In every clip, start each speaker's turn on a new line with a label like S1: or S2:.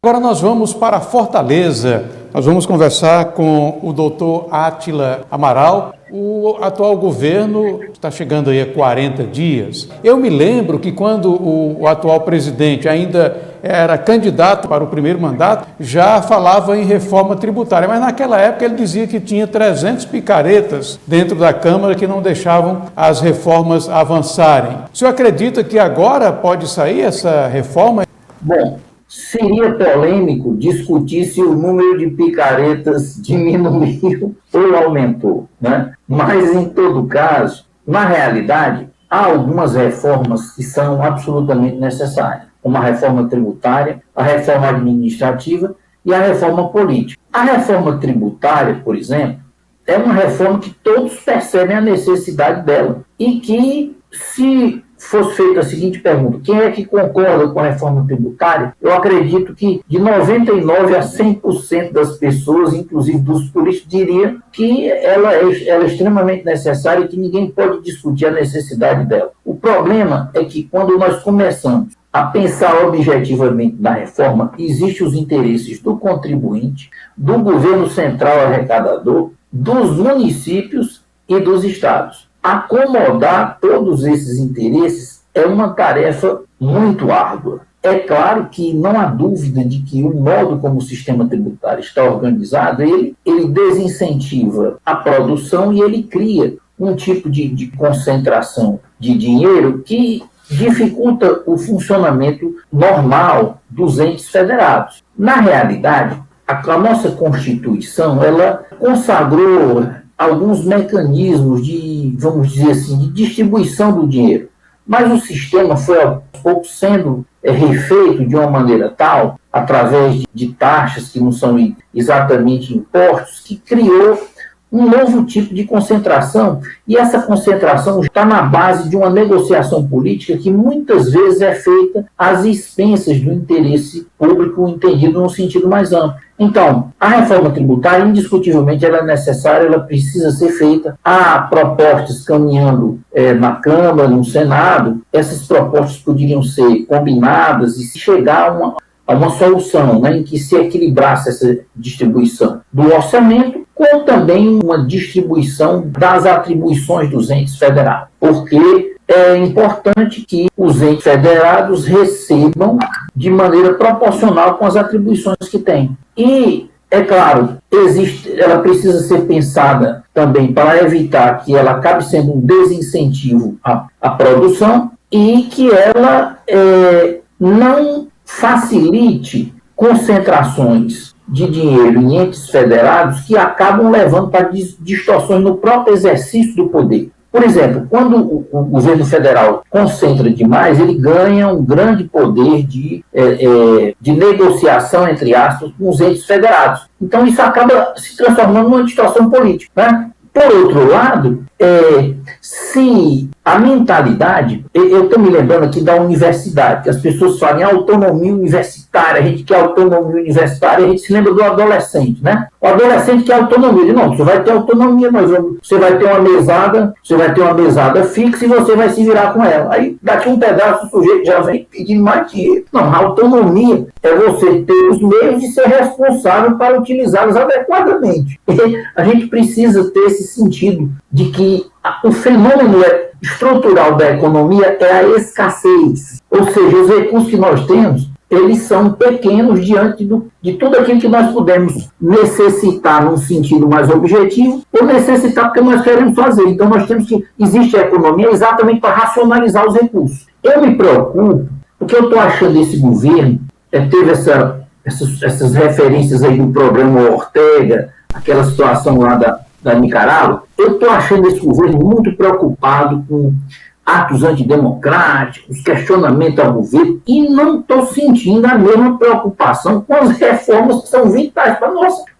S1: Agora nós vamos para Fortaleza. Nós vamos conversar com o doutor Átila Amaral. O atual governo está chegando aí a 40 dias. Eu me lembro que quando o atual presidente ainda era candidato para o primeiro mandato, já falava em reforma tributária, mas naquela época ele dizia que tinha 300 picaretas dentro da Câmara que não deixavam as reformas avançarem. O senhor acredita que agora pode sair essa reforma?
S2: Bom, seria polêmico discutir se o número de picaretas diminuiu ou aumentou, né? Mas, em todo caso, na realidade, há algumas reformas que são absolutamente necessárias, como a reforma tributária, a reforma administrativa e a reforma política. A reforma tributária, por exemplo, é uma reforma que todos percebem a necessidade dela e que, se fosse feita a seguinte pergunta: quem é que concorda com a reforma tributária? Eu acredito que de 99% a 100% das pessoas, inclusive dos políticos, diriam que ela é extremamente necessária e que ninguém pode discutir a necessidade dela. O problema é que quando nós começamos a pensar objetivamente na reforma, existem os interesses do contribuinte, do governo central arrecadador, dos municípios e dos estados. Acomodar todos esses interesses é uma tarefa muito árdua. É claro que não há dúvida de que o modo como o sistema tributário está organizado, ele desincentiva a produção e ele cria um tipo de concentração de dinheiro que dificulta o funcionamento normal dos entes federados. Na realidade, a nossa Constituição, ela consagrou alguns mecanismos de, vamos dizer assim, de distribuição do dinheiro. Mas o sistema foi, aos poucos, sendo refeito de uma maneira tal, através de taxas que não são exatamente impostos, que criou um novo tipo de concentração. E essa concentração está na base de uma negociação política que muitas vezes é feita às expensas do interesse público, entendido no sentido mais amplo. Então, a reforma tributária, indiscutivelmente, ela é necessária, ela precisa ser feita. Há propostas caminhando na Câmara, no Senado. Essas propostas poderiam ser combinadas e chegar a uma solução, né, em que se equilibrasse essa distribuição do orçamento com também uma distribuição das atribuições dos entes federados. Porque é importante que os entes federados recebam de maneira proporcional com as atribuições que têm. E, é claro, ela precisa ser pensada também para evitar que ela acabe sendo um desincentivo à produção e que ela não facilite concentrações de dinheiro em entes federados que acabam levando para distorções no próprio exercício do poder. Por exemplo, quando o governo federal concentra demais, ele ganha um grande poder de negociação, entre aspas, com os entes federados. Então, isso acaba se transformando numa distorção política, né? Por outro lado, se a mentalidade... Eu estou me lembrando aqui da universidade, que as pessoas falam em autonomia universitária, a gente quer autonomia universitária, a gente se lembra do adolescente, né? O adolescente quer autonomia. Ele, não, você vai ter autonomia, mas você vai ter uma mesada fixa e você vai se virar com ela. Aí, daqui um pedaço, o sujeito já vem pedindo mais dinheiro. Não, a autonomia é você ter os meios de ser responsável para utilizá-los adequadamente. E a gente precisa ter esse sentido de que o fenômeno estrutural da economia é a escassez. Ou seja, os recursos que nós temos, eles são pequenos diante de tudo aquilo que nós podemos necessitar num sentido mais objetivo ou necessitar porque nós queremos fazer. Então, nós temos que... Existe a economia exatamente para racionalizar os recursos. Eu me preocupo porque eu estou achando esse governo, teve essas referências aí do programa Ortega, aquela situação lá da Nicarágua. Eu estou achando esse governo muito preocupado com atos antidemocráticos, questionamento ao governo, e não estou sentindo a mesma preocupação com as reformas que são vitais para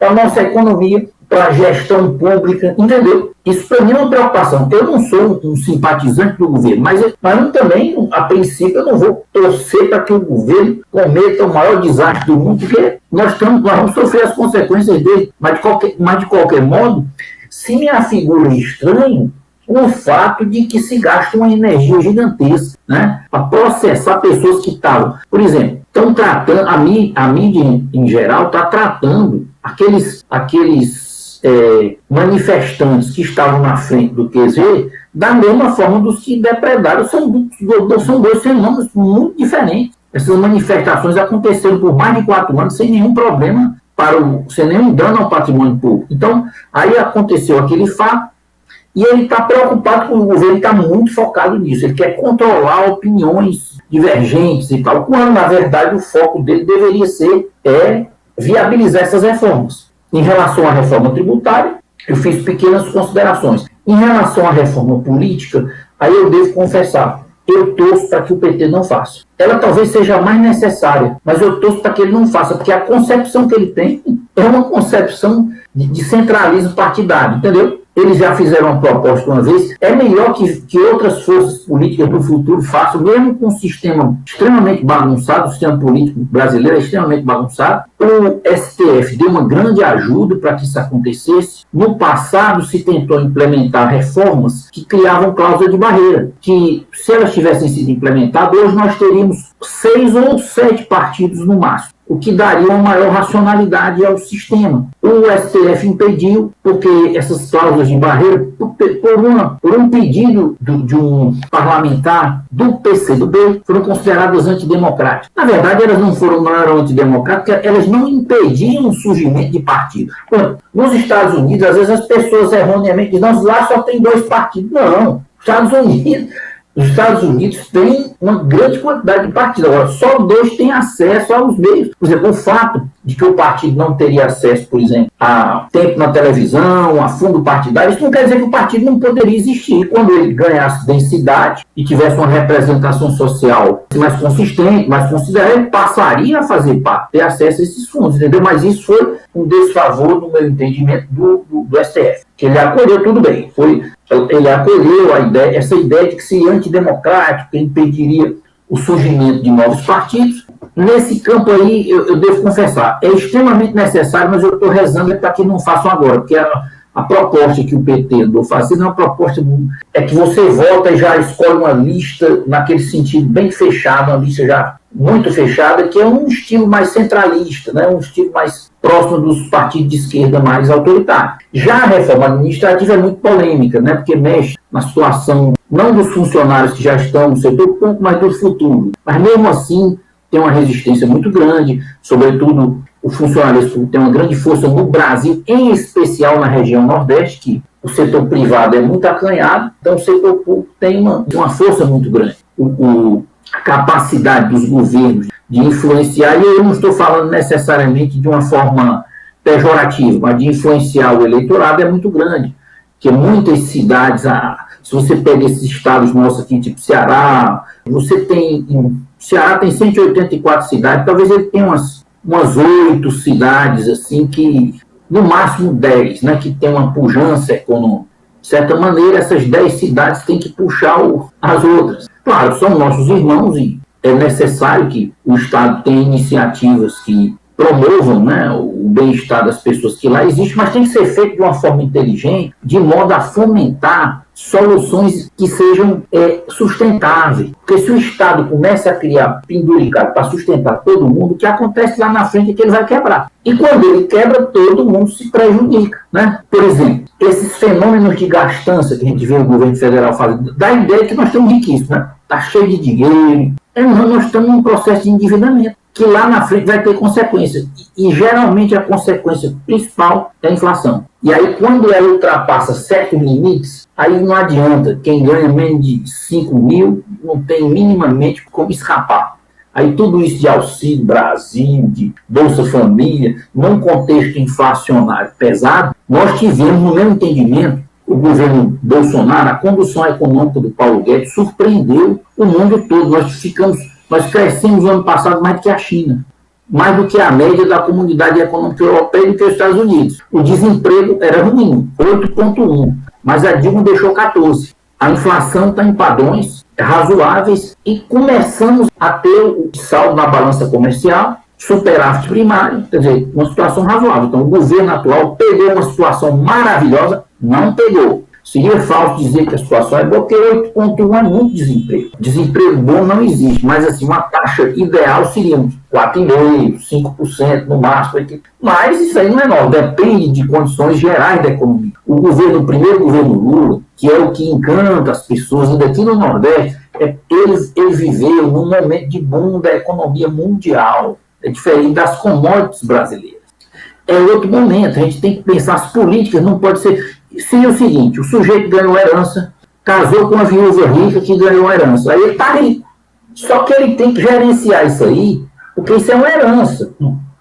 S2: a nossa economia, para a gestão pública, entendeu? Isso para mim é uma preocupação. Eu não sou um simpatizante do governo, mas também, a princípio, eu não vou torcer para que o governo cometa o maior desastre do mundo, porque nós vamos sofrer as consequências dele. Mas de qualquer modo, se me afigura estranho o fato de que se gasta uma energia gigantesca, né, para processar pessoas que estavam. Por exemplo, estão tratando, a mídia em geral está tratando aqueles manifestantes que estavam na frente do QZ da mesma forma dos que depredaram. São dois fenômenos muito diferentes. Essas manifestações aconteceram por mais de 4 anos sem nenhum problema, sem nenhum dano ao patrimônio público. Então, aí aconteceu aquele fato e ele está preocupado com o governo, está muito focado nisso. Ele quer controlar opiniões divergentes e tal, quando, na verdade, o foco dele deveria ser viabilizar essas reformas. Em relação à reforma tributária, eu fiz pequenas considerações. Em relação à reforma política, aí eu devo confessar, eu torço para que o PT não faça. Ela talvez seja a mais necessária, mas eu torço para que ele não faça, porque a concepção que ele tem é uma concepção de centralismo partidário, entendeu? Eles já fizeram uma proposta uma vez, é melhor que outras forças políticas do futuro façam, mesmo com um sistema extremamente bagunçado, o sistema político brasileiro é extremamente bagunçado. O STF deu uma grande ajuda para que isso acontecesse. No passado se tentou implementar reformas que criavam cláusula de barreira, que se elas tivessem sido implementadas, hoje nós teríamos 6 ou 7 partidos no máximo, o que daria uma maior racionalidade ao sistema. O STF impediu, porque essas cláusulas de barreira, por um pedido de um parlamentar do PCdoB, foram consideradas antidemocráticas. Na verdade, elas não eram antidemocráticas, elas não impediam o surgimento de partidos. Nos Estados Unidos, às vezes as pessoas erroneamente dizem, não, lá só tem 2 partidos. Não, os Estados Unidos têm uma grande quantidade de partidos. Agora, só 2 têm acesso aos meios. Por exemplo, o fato de que o partido não teria acesso, por exemplo, a tempo na televisão, a fundo partidário, isso não quer dizer que o partido não poderia existir. Quando ele ganhasse densidade e tivesse uma representação social mais consistente, mais considerável, ele passaria a fazer parte, ter acesso a esses fundos, entendeu? Mas isso foi um desfavor, no meu entendimento, do STF. Que ele acolheu tudo bem. Ele acolheu essa ideia de que seria antidemocrático, que impediria o surgimento de novos partidos. Nesse campo aí, eu devo confessar, é extremamente necessário, mas eu estou rezando para que não façam agora, porque a proposta que o PT andou fazendo é uma proposta que você vota e já escolhe uma lista naquele sentido bem fechado, uma lista já muito fechada, que é um estilo mais centralista, né? Um estilo mais próximo dos partidos de esquerda mais autoritários. Já a reforma administrativa é muito polêmica, né? Porque mexe na situação não dos funcionários que já estão no setor público, mas do futuro. Mas mesmo assim tem uma resistência muito grande, sobretudo o funcionalismo tem uma grande força no Brasil, em especial na região Nordeste, que o setor privado é muito acanhado, então o setor público tem uma força muito grande. A capacidade dos governos de influenciar, e eu não estou falando necessariamente de uma forma pejorativa, mas de influenciar o eleitorado é muito grande, porque muitas cidades, se você pega esses estados nossos aqui, tipo Ceará, Ceará tem 184 cidades, talvez ele tenha umas 8 cidades, assim, que, no máximo 10, né, que tem uma pujança econômica. De certa maneira, essas 10 cidades têm que puxar as outras. Claro, são nossos irmãos e é necessário que o Estado tenha iniciativas que promovam, né, o bem-estar das pessoas que lá existem, mas tem que ser feito de uma forma inteligente, de modo a fomentar soluções que sejam sustentáveis. Porque se o Estado começa a criar penduricado para sustentar todo mundo, o que acontece lá na frente é que ele vai quebrar. E quando ele quebra, todo mundo se prejudica, né? Por exemplo, esses fenômenos de gastança que a gente vê o governo federal fazendo, dá a ideia que nós estamos riquíssimos, né? Está cheio de dinheiro. Nós estamos num processo de endividamento, que lá na frente vai ter consequências. E geralmente a consequência principal é a inflação. E aí, quando ela ultrapassa certos limites, aí não adianta. Quem ganha menos de 5 mil não tem minimamente como escapar. Aí tudo isso de Auxílio Brasil, de Bolsa Família, num contexto inflacionário pesado, nós tivemos, no meu entendimento, o governo Bolsonaro, a condução econômica do Paulo Guedes surpreendeu o mundo todo. Nós crescemos no ano passado mais do que a China, mais do que a média da comunidade econômica europeia e do que os Estados Unidos. O desemprego era ruim, 8,1, mas a Dilma deixou 14. A inflação está em padrões razoáveis e começamos a ter o saldo na balança comercial, superávit primário, quer dizer, uma situação razoável. Então, o governo atual pegou uma situação maravilhosa, não pegou. Seria falso dizer que a situação é boa, porque 8,1 é muito desemprego. Desemprego bom não existe, mas assim, uma taxa ideal seria uns 4,5%, 5% no máximo. Mas isso aí não é novo, depende de condições gerais da economia. O primeiro governo Lula, que é o que encanta as pessoas, ainda aqui no Nordeste, ele viveu num momento de boom da economia mundial, é diferente das commodities brasileiras. É outro momento, a gente tem que pensar, as políticas não pode ser... Seria o seguinte, o sujeito ganhou herança, casou com uma viúva rica que ganhou herança, aí ele está rico. Só que ele tem que gerenciar isso aí, porque isso é uma herança.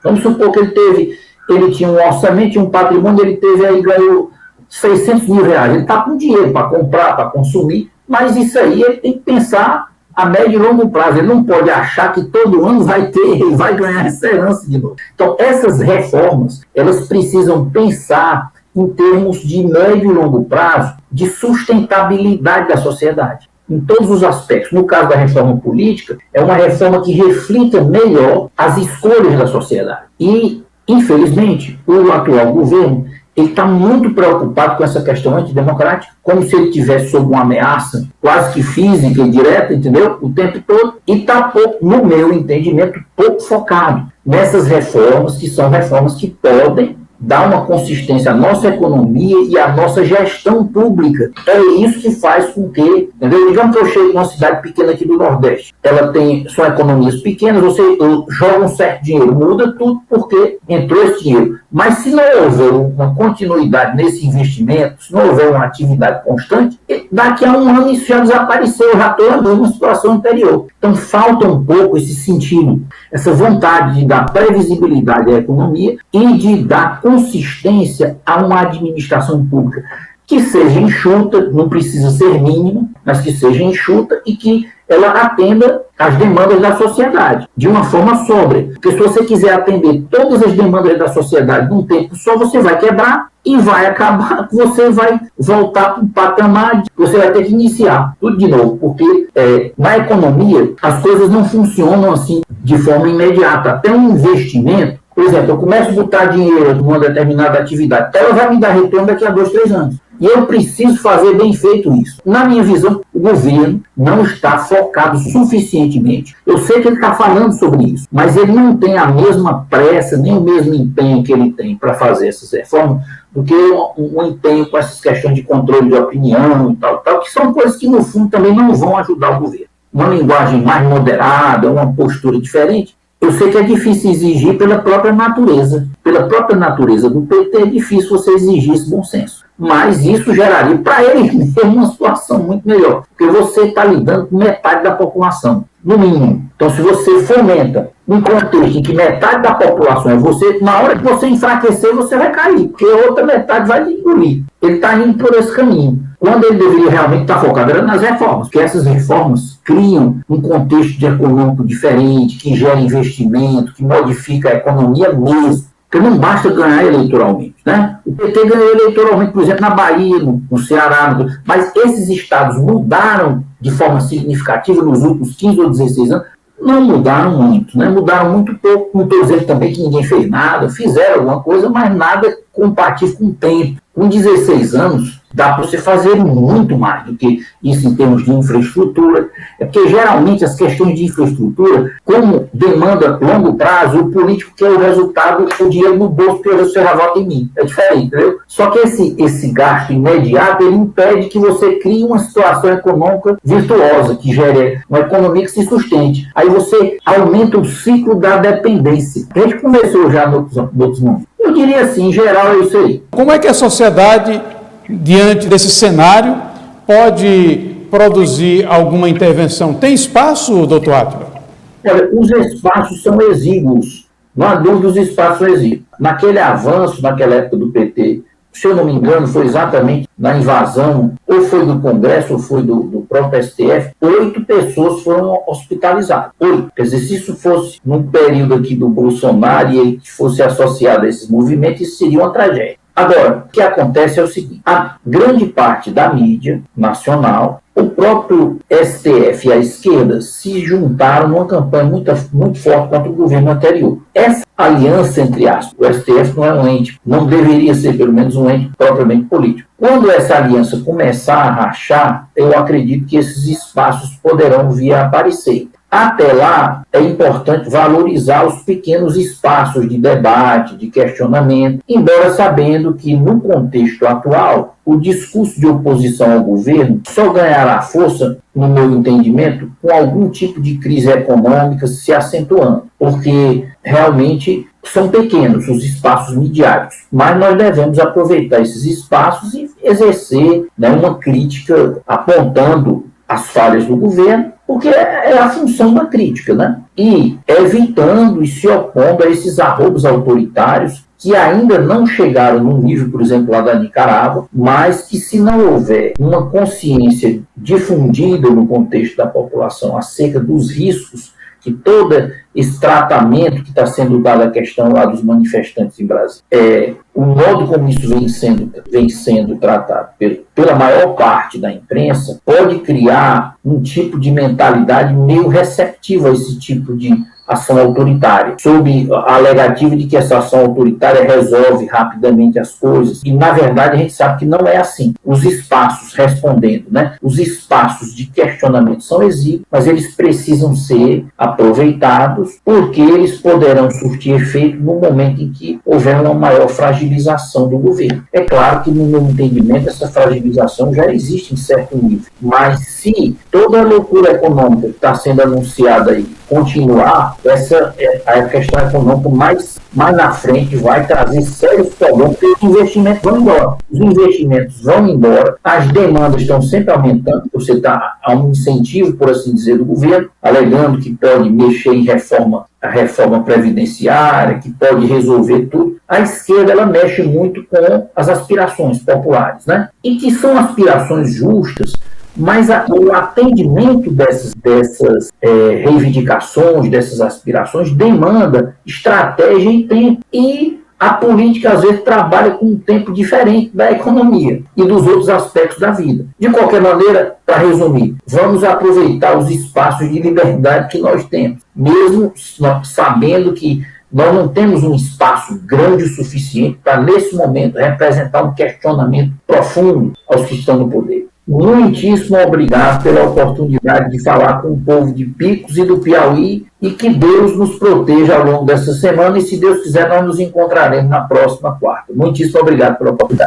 S2: Vamos supor que ele tinha um orçamento, tinha um patrimônio, ele teve aí, ganhou 600 mil reais. Ele está com dinheiro para comprar, para consumir, mas isso aí ele tem que pensar a médio e longo prazo. Ele não pode achar que todo ano ele vai ganhar essa herança de novo. Então, essas reformas, elas precisam pensar em termos de médio e longo prazo, de sustentabilidade da sociedade, em todos os aspectos. No caso da reforma política, é uma reforma que reflita melhor as escolhas da sociedade. E, infelizmente, o atual governo ele está muito preocupado com essa questão antidemocrática, como se ele estivesse sob uma ameaça quase que física e direta, entendeu? O tempo todo. E está pouco, no meu entendimento, pouco focado nessas reformas, que são reformas que podem dar uma consistência à nossa economia e à nossa gestão pública. É isso que faz com que, entendeu? Digamos que eu chego numa cidade pequena aqui do Nordeste, são economias pequenas, você joga um certo dinheiro, muda tudo porque entrou esse dinheiro. Mas se não houver uma continuidade nesse investimento, se não houver uma atividade constante, daqui a um ano isso já desapareceu, já estou na mesma situação anterior. Então falta um pouco esse sentido, essa vontade de dar previsibilidade à economia e de dar consistência a uma administração pública que seja enxuta, não precisa ser mínima, mas que seja enxuta e que ela atenda às demandas da sociedade, de uma forma sóbria. Porque se você quiser atender todas as demandas da sociedade num tempo só, você vai quebrar e vai acabar, você vai voltar para um patamar, você vai ter que iniciar tudo de novo, porque na economia as coisas não funcionam assim de forma imediata. Até um investimento, por exemplo, eu começo a botar dinheiro numa determinada atividade, ela vai me dar retorno daqui a 2, 3 anos. E eu preciso fazer bem feito isso. Na minha visão, o governo não está focado suficientemente. Eu sei que ele está falando sobre isso, mas ele não tem a mesma pressa, nem o mesmo empenho que ele tem para fazer essas reformas, do que um empenho com essas questões de controle de opinião e tal, que são coisas que, no fundo, também não vão ajudar o governo. Uma linguagem mais moderada, uma postura diferente. Eu sei que é difícil exigir pela própria natureza. Pela própria natureza do PT é difícil você exigir esse bom senso. Mas isso geraria para ele mesmo uma situação muito melhor. Porque você está lidando com metade da população, no mínimo. Então, se você fomenta um contexto em que metade da população é você, na hora que você enfraquecer, você vai cair. Porque a outra metade vai lhe engolir. Ele está indo por esse caminho. Quando ele deveria realmente estar focado era nas reformas, porque essas reformas criam um contexto de econômico diferente, que gera investimento, que modifica a economia mesmo. Porque não basta ganhar eleitoralmente, né? O PT ganhou eleitoralmente, por exemplo, na Bahia, no Ceará, mas esses estados mudaram de forma significativa nos últimos 15 ou 16 anos. Não mudaram muito, né? Mudaram muito pouco. Não estou dizendo também que ninguém fez nada, fizeram alguma coisa, mas nada compatível com o tempo. Com 16 anos, dá para você fazer muito mais do que isso em termos de infraestrutura. É porque, geralmente, as questões de infraestrutura, como demanda longo prazo, o político quer o resultado, o dinheiro no bolso, porque você já vota em mim. É diferente, entendeu? Só que esse gasto imediato, ele impede que você crie uma situação econômica virtuosa, que gere uma economia que se sustente. Aí você aumenta o ciclo da dependência. A gente conversou já nos outros momentos. Eu diria assim, em geral, é isso aí.
S1: Como é que a sociedade, diante desse cenário, pode produzir alguma intervenção? Tem espaço, doutor Átila?
S2: Olha, os espaços são exíguos. Não há dúvida, os espaços são exíguos. Naquele avanço, naquela época do PT, se eu não me engano, foi exatamente na invasão, ou foi do Congresso, ou foi do próprio STF, 8 pessoas foram hospitalizadas. 8. Quer dizer, se isso fosse num período aqui do Bolsonaro e fosse associado a esses movimentos, isso seria uma tragédia. Agora, o que acontece é o seguinte, a grande parte da mídia nacional, o próprio STF e a esquerda se juntaram numa campanha muito forte contra o governo anterior. aliança entre aspas. O STF não é um ente, não deveria ser pelo menos um ente propriamente político. Quando essa aliança começar a rachar, eu acredito que esses espaços poderão vir a aparecer. Até lá, é importante valorizar os pequenos espaços de debate, de questionamento, embora sabendo que, no contexto atual, o discurso de oposição ao governo só ganhará força, no meu entendimento, com algum tipo de crise econômica se acentuando, porque realmente são pequenos os espaços midiáticos, mas nós devemos aproveitar esses espaços e exercer, né, uma crítica apontando as falhas do governo, porque é a função da crítica, né? E evitando e se opondo a esses arroubos autoritários que ainda não chegaram no nível, por exemplo, lá da Nicarágua, mas que, se não houver uma consciência difundida no contexto da população acerca dos riscos que todo esse tratamento que está sendo dado à questão lá dos manifestantes em Brasília, o modo como isso vem sendo tratado pela maior parte da imprensa, pode criar um tipo de mentalidade meio receptiva a esse tipo de ação autoritária, sob a alegativa de que essa ação autoritária resolve rapidamente as coisas, e na verdade a gente sabe que não é assim. Os espaços respondendo, né? Os espaços de questionamento são exíguos, mas eles precisam ser aproveitados, porque eles poderão surtir efeito no momento em que houver uma maior fragilização do governo. É claro que, no meu entendimento, essa fragilização já existe em certo nível, mas se toda a loucura econômica que está sendo anunciada aí continuar, a questão econômica mais na frente vai trazer sérios problemas, porque os investimentos vão embora. Os investimentos vão embora, as demandas estão sempre aumentando, você está a um incentivo, por assim dizer, do governo, alegando que pode mexer em a reforma previdenciária, que pode resolver tudo. A esquerda, ela mexe muito com as aspirações populares, né? E que são aspirações justas, mas o atendimento dessas reivindicações, dessas aspirações, demanda estratégia e tempo. E a política, às vezes, trabalha com um tempo diferente da economia e dos outros aspectos da vida. De qualquer maneira, para resumir, vamos aproveitar os espaços de liberdade que nós temos, mesmo sabendo que nós não temos um espaço grande o suficiente para, nesse momento, representar um questionamento profundo aos que estão no poder. Muitíssimo obrigado pela oportunidade de falar com o povo de Picos e do Piauí, e que Deus nos proteja ao longo dessa semana, e se Deus quiser nós nos encontraremos na próxima quarta. Muitíssimo obrigado pela oportunidade.